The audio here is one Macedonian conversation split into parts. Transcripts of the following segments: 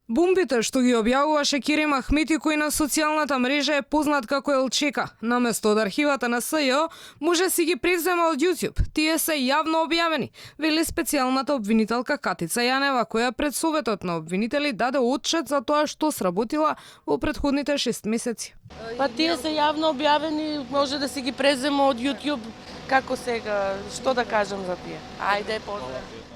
Бомбите што ги објавуваше Керим Ахмети, кој на социјалната мрежа е познат како Елчека, наместо од архивата на СЈО, може си ги превзема од YouTube. Тие се јавно објавени, вели специјалната обвинителка Катица Јанева, која пред Советот на обвинители даде отчет за тоа што сработила во претходните 6 месеци. Па тие се јавно објавени, може да си ги презема од YouTube. Како сега, што да кажам за тие? Ајде, поздрав.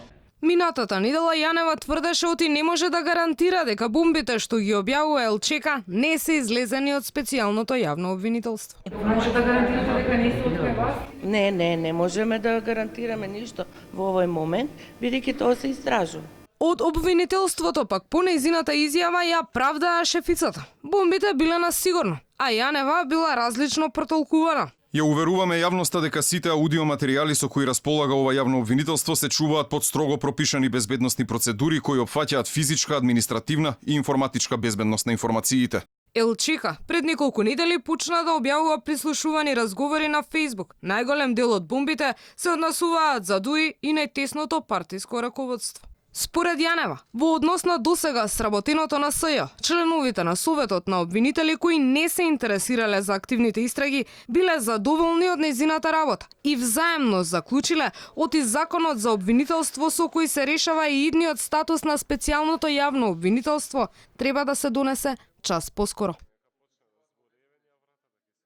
Минатата недела Јанева тврдеше оти не може да гарантира дека бомбите што ги објавува Елчека не се излезени од специјалното јавно обвинителство. Може да гарантирате дека не се од кај вас? Не можеме да гарантираме ништо во овој момент, бидејќи тоа се истражува. Од обвинителството пак по нејзината изјава ја правдаа шефицата. Бомбите биле на сигурно, а Јанева била различно протолкувана. Ја уверуваме јавноста дека сите аудиоматеријали со кои располага ова јавно обвинителство се чуваат под строго пропишани безбедносни процедури кои опфаќаат физичка, административна и информатичка безбедност на информациите. Елчека пред неколку недели почна да објавува прислушувани разговори на Facebook. Најголем дел од бомбите се однесуваат за ДУИ и најтесното партиско раководство. Според Јанева, во однос на досега сработеното на СЈО, членовите на Советот на обвинители кои не се интересирале за активните истраги, биле задоволни од нејзината работа и взаемно заклучиле оти законот за обвинителство со кој се решава и идниот статус на специјалното јавно обвинителство треба да се донесе час поскоро.